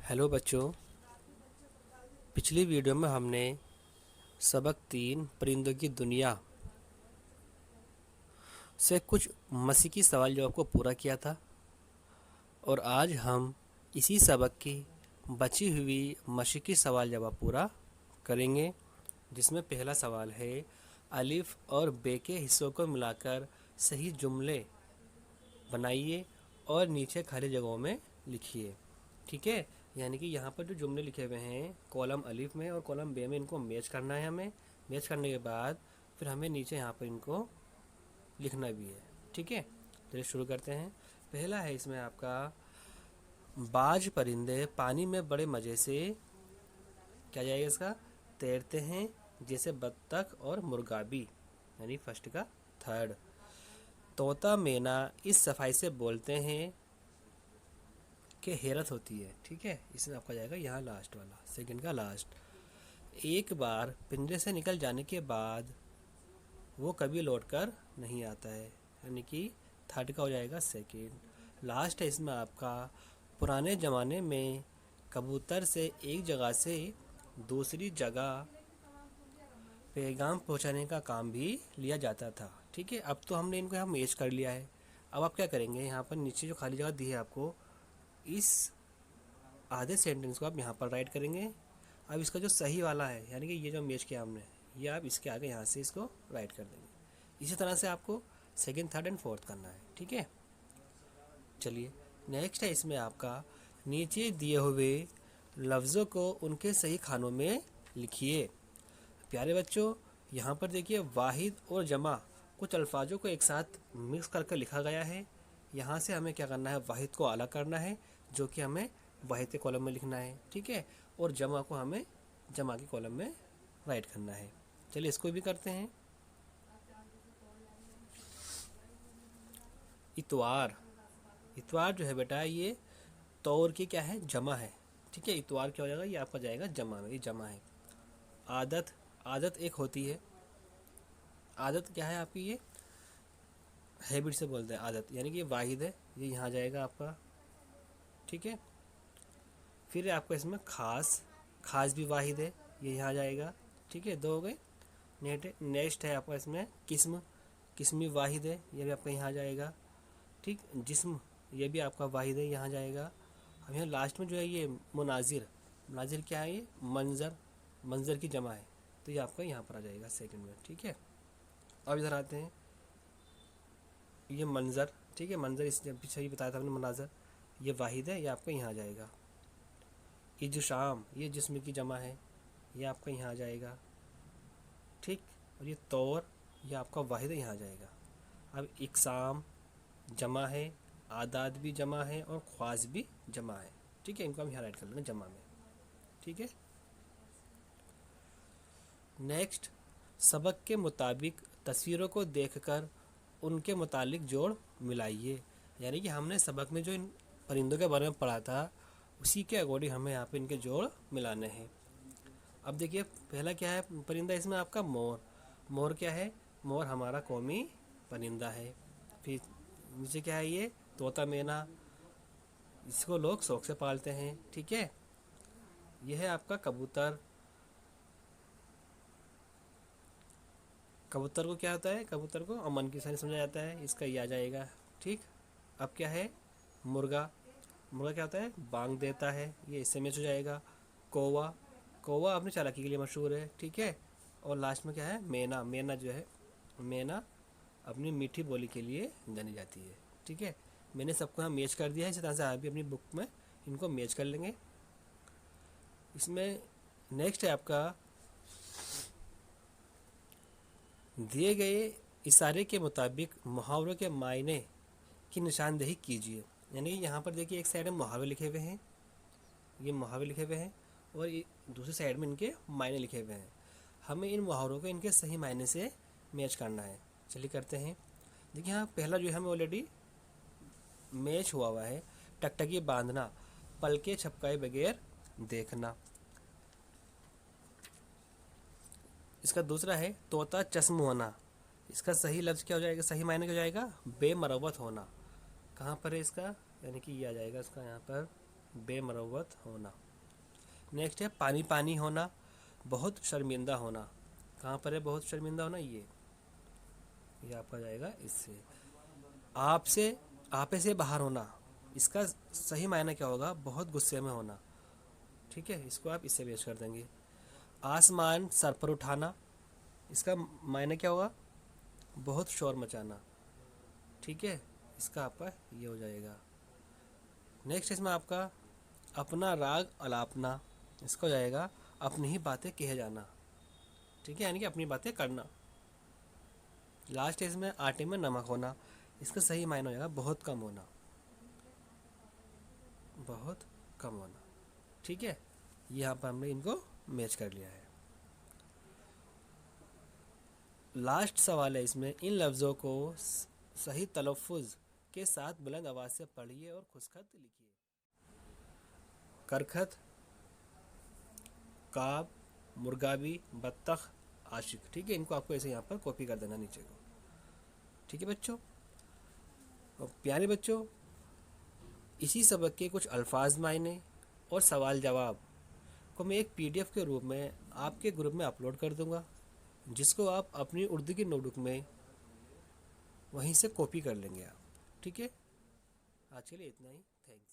Hello बच्चों। पिछली video में हमने सबक 3 परिंदों की दुनिया से कुछ मशीकी सवाल जवाब को पूरा किया था और आज हम इसी सबक की बची हुई मशीकी सवाल जवाब पूरा करेंगे, जिसमें पहला सवाल है अलिफ और बे के हिस्सों को मिलाकर सही जुमले बनाइए और नीचे खाली जगहों में लिखिए। ठीक है, यानी कि यहाँ पर जो जुमले लिखे हुए हैं कॉलम अलिफ में और कॉलम बे में, इनको मैच करना है हमें। मैच करने के बाद फिर हमें नीचे यहाँ पर इनको लिखना भी है। ठीक है, चलिए शुरू करते हैं। पहला है इसमें आपका, बाज परिंदे पानी में बड़े मज़े से, क्या जाएगा इसका, तैरते हैं जैसे बत्तख और मुर्गाबी, यानी फर्स्ट का थर्ड। तोता मैना इस सफाई से बोलते हैं कि हैरत होती है। ठीक है, इसमें आपका जाएगा यहाँ लास्ट वाला, सेकंड का लास्ट। एक बार पिंजरे से निकल जाने के बाद वो कभी लौट कर नहीं आता है, यानी कि थर्ड का हो जाएगा सेकंड। लास्ट है इसमें आपका, पुराने ज़माने में कबूतर से एक जगह से दूसरी जगह पैगाम पहुंचाने का काम भी लिया जाता था। ठीक है, अब तो हमने इनको यहाँ मैच कर लिया है। अब आप क्या करेंगे, यहाँ पर नीचे जो खाली जगह दी है आपको, इस आधे सेंटेंस को आप यहाँ पर राइट करेंगे। अब इसका जो सही वाला है, यानी कि ये जो मैच किया हमने, ये आप इसके आगे यहाँ से इसको राइट कर देंगे। इसी तरह से आपको सेकंड, थर्ड एंड फोर्थ करना है। ठीक है, चलिए नेक्स्ट है इसमें आपका, नीचे दिए हुए लफ्ज़ों को उनके सही खानों में लिखिए। प्यारे बच्चों, यहाँ पर देखिए वाहिद और जमा कुछ अल्फाजों को एक साथ मिक्स करके लिखा गया है। यहाँ से हमें क्या करना है, वाहिद को अलग करना है, जो कि हमें वाहिद के कॉलम में लिखना है। ठीक है, और जमा को हमें जमा के कॉलम में राइट करना है। चलिए इसको भी करते हैं। इतवार, इतवार जो है बेटा, ये तौर की क्या है, जमा है। ठीक है, इतवार क्या हो जाएगा, ये आपका जाएगा जमा में, ये जमा है। आदत, आदत एक होती है। आदत क्या है आपकी, ये हैबिट से बोलते हैं आदत, यानी कि ये वाहिद है, ये यहाँ जाएगा आपका। ठीक है, फिर आपका इसमें खास, खास भी वाहिद है, ये यहाँ जाएगा। ठीक है, दो हो गए। नेक्स्ट है आपका इसमें किस्म, किस्म भी वाहिद है, ये भी आपका यहाँ जाएगा। ठीक, जिस्म, ये भी आपका वाहिद है, यहाँ जाएगा। अब यहाँ लास्ट में जो है ये मुनाजिर, मुनाजिर क्या है, ये मंजर, मंजर की जमा है, तो ये आपका यहाँ पर आ जाएगा सेकंड में। ठीक है, अब इधर आते हैं, ये मंजर। ठीक है, मंजर इस पीछे ही बताया था हमने, मनाजर, ये वाहिद है, ये आपका यहाँ आ जाएगा। इजशाम, ये जिस्म की जमा है, ये आपका यहाँ आ जाएगा। ठीक, और ये तौर, ये आपका वाहिद है, यहाँ आ जाएगा। अब इकसाम जमा है, आदाद भी जमा है और ख्वास भी जमा है। ठीक है, इनको हम यहाँ राइट कर लेंगे जमा में। ठीक है, नेक्स्ट, सबक के मुताबिक तस्वीरों को देखकर उनके मुतालिक जोड़ मिलाइए। यानी कि हमने सबक में जो इन परिंदों के बारे में पढ़ा था, उसी के अकॉर्डिंग हमें यहाँ पे इनके जोड़ मिलाने हैं। अब देखिए पहला क्या है परिंदा इसमें आपका, मोर। मोर क्या है, मोर हमारा कौमी परिंदा है। फिर नीचे क्या है, ये तोता मैना, इसको लोग शौक से पालते हैं। ठीक है, यह है आपका कबूतर। कबूतर को क्या होता है, कबूतर को अमन की सानी समझा जाता है, इसका ये आ जाएगा। ठीक, अब क्या है, मुर्गा। मुर्गा क्या होता है, बांग देता है, ये इससे मैच हो जाएगा। कौवा, कौवा अपनी चालाकी के लिए मशहूर है। ठीक है, और लास्ट में क्या है, मैना। मैना जो है, मैना अपनी मीठी बोली के लिए जानी जाती है। ठीक है, मैंने सबको यहाँ मैच कर दिया है, इसी तरह से आप भी अपनी बुक में इनको मैच कर लेंगे। इसमें नेक्स्ट है आपका, दिए गए इशारे के मुताबिक मुहावरों के मायने की निशानदेही कीजिए। यानी कि यहाँ पर देखिए एक साइड में मुहावरे लिखे हुए हैं, ये मुहावरे लिखे हुए हैं, और ये दूसरी साइड में इनके मायने लिखे हुए हैं। हमें इन मुहावरों को इनके सही मायने से मैच करना है। चलिए करते हैं। देखिए यहाँ पहला जो है हमें ऑलरेडी मैच हुआ हुआ है, टकटकी बांधना, पलके छपकाए बगैर देखना। इसका दूसरा है तोता चश्म होना, इसका सही लफ्ज़ क्या हो जाएगा, सही मायने क्या हो जाएगा, बेमरवत होना। कहाँ पर है इसका, यानी कि ये आ जाएगा इसका यहाँ पर, बेमरवत होना। नेक्स्ट है पानी पानी होना, बहुत शर्मिंदा होना। कहाँ पर है बहुत शर्मिंदा होना? ये आपका जाएगा इससे। आपसे आपे से बाहर होना, इसका सही मायना क्या होगा? बहुत गुस्से में होना। ठीक है, इसको आप इससे पेश कर देंगे। आसमान सर पर उठाना, इसका मायने क्या होगा? बहुत शोर मचाना। ठीक है, इसका आपका ये हो जाएगा। नेक्स्ट इसमें आपका अपना राग अलापना, इसका हो जाएगा अपनी ही बातें कहे जाना। ठीक है, यानी कि अपनी बातें करना। लास्ट इसमें आटे में नमक होना, इसका सही मायने हो जाएगा बहुत कम होना, बहुत कम होना। ठीक है, यहाँ पर हमने इनको मैच कर लिया है। लास्ट सवाल है इसमें, इन लफ्ज़ों को सही तलफ़ुज़ के साथ बुलंद आवाज़ से पढ़िए और खुशखत लिखिए। करखत, काब, मुर्गाबी, बत्तख, आशिक। ठीक है, इनको आपको ऐसे यहाँ पर कॉपी कर देना नीचे को। ठीक है बच्चों, और प्यारे बच्चों, इसी सबक के कुछ अल्फाज मायने और सवाल जवाब को मैं एक पीडीएफ के रूप में आपके ग्रुप में अपलोड कर दूंगा, जिसको आप अपनी उर्दू की नोटबुक में वहीं से कॉपी कर लेंगे आप। ठीक है, आज के लिए इतना ही। थैंक्स।